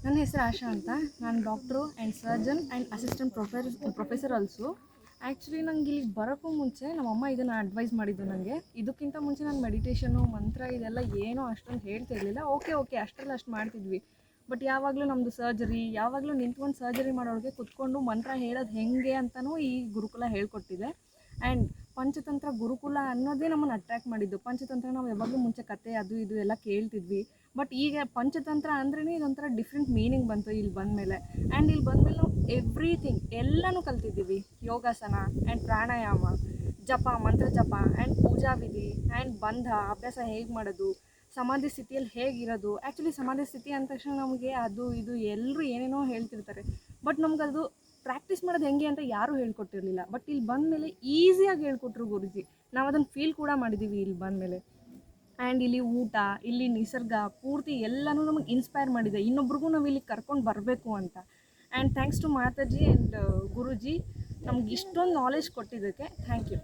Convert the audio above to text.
ನನ್ನ ಹೆಸರು ಆಶಾ ಅಂತ. ನಾನು doctor and surgeon and assistant professor also. Actually ನಂಗೆ ಇಲ್ಲಿಗೆ ಬರೋಕ್ಕೂ ಮುಂಚೆ ನಮ್ಮಮ್ಮ ಇದನ್ನು ಅಡ್ವೈಸ್ ಮಾಡಿದ್ದು ನನಗೆ. ಇದಕ್ಕಿಂತ ಮುಂಚೆ ನಾನು ಮೆಡಿಟೇಷನು ಮಂತ್ರ ಇದೆಲ್ಲ ಏನೂ ಅಷ್ಟೊಂದು ಹೇಳ್ತಿರ್ಲಿಲ್ಲ. ಓಕೆ ಅಷ್ಟರಲ್ಲಿ ಅಷ್ಟು ಮಾಡ್ತಿದ್ವಿ. ಬಟ್ ಯಾವಾಗಲೂ ನಮ್ಮದು ಸರ್ಜರಿ, ಯಾವಾಗಲೂ ನಿಂತ್ಕೊಂಡು ಸರ್ಜರಿ ಮಾಡೋರಿಗೆ ಕುತ್ಕೊಂಡು ಮಂತ್ರ ಹೇಳೋದು ಹೇಗೆ ಅಂತಲೂ ಈ ಗುರುಕುಲ ಹೇಳ್ಕೊಟ್ಟಿದೆ. ಆ್ಯಂಡ್ ಪಂಚತಂತ್ರ ಗುರುಕುಲ ಅನ್ನೋದೇ ನಮ್ಮನ್ನು ಅಟ್ರ್ಯಾಕ್ಟ್ ಮಾಡಿದ್ದು. ಪಂಚತಂತ್ರ ನಾವು ಯಾವಾಗಲೂ ಮುಂಚೆ ಕತೆ ಅದು ಇದು ಎಲ್ಲ ಕೇಳ್ತಿದ್ವಿ. ಬಟ್ ಈಗ ಪಂಚತಂತ್ರ ಅಂದ್ರೇ ಇದೊಂಥರ ಡಿಫ್ರೆಂಟ್ ಮೀನಿಂಗ್ ಬಂತು ಇಲ್ಲಿ ಬಂದಮೇಲೆ. ಆ್ಯಂಡ್ ಇಲ್ಲಿ ಬಂದಮೇಲೆ ನಾವು ಎವ್ರಿಥಿಂಗ್ ಎಲ್ಲನೂ ಕಲ್ತಿದ್ದೀವಿ. ಯೋಗಾಸನ ಆ್ಯಂಡ್ ಪ್ರಾಣಾಯಾಮ, ಜಪ, ಮಂತ್ರ ಜಪ ಆ್ಯಂಡ್ ಪೂಜಾ ವಿಧಿ ಆ್ಯಂಡ್ ಬಂಧ ಅಭ್ಯಾಸ ಹೇಗೆ ಮಾಡೋದು, ಸಮಾಧಿ ಸ್ಥಿತಿಯಲ್ಲಿ ಹೇಗಿರೋದು. ಆ್ಯಕ್ಚುಲಿ ಸಮಾಧಿ ಸ್ಥಿತಿ ಅಂದ ತಕ್ಷಣ ನಮಗೆ ಅದು ಇದು ಎಲ್ಲರೂ ಏನೇನೋ ಹೇಳ್ತಿರ್ತಾರೆ. ಬಟ್ ನಮಗದು ಪ್ರಾಕ್ಟೀಸ್ ಮಾಡೋದು ಹೆಂಗೆ ಅಂತ ಯಾರೂ ಹೇಳ್ಕೊಟ್ಟಿರಲಿಲ್ಲ. ಬಟ್ ಇಲ್ಲಿ ಬಂದಮೇಲೆ ಈಸಿಯಾಗಿ ಹೇಳ್ಕೊಟ್ರು ಗುರುಜಿ. ನಾವು ಅದನ್ನು ಫೀಲ್ ಕೂಡ ಮಾಡಿದ್ದೀವಿ ಇಲ್ಲಿ ಬಂದಮೇಲೆ. ಆ್ಯಂಡ್ ಇಲ್ಲಿ ಊಟ, ಇಲ್ಲಿ ನಿಸರ್ಗ ಪೂರ್ತಿ ಎಲ್ಲನೂ ನಮಗೆ ಇನ್ಸ್ಪೈರ್ ಮಾಡಿದೆ. ಇನ್ನೊಬ್ರಿಗೂ ನಾವು ಇಲ್ಲಿ ಕರ್ಕೊಂಡು ಬರಬೇಕು ಅಂತ. And thanks to Mataji and Guruji ನಮ್ಗೆ ಇಷ್ಟೊಂದು ನಾಲೆಜ್ ಕೊಟ್ಟಿದ್ದಕ್ಕೆ ಥ್ಯಾಂಕ್ ಯು.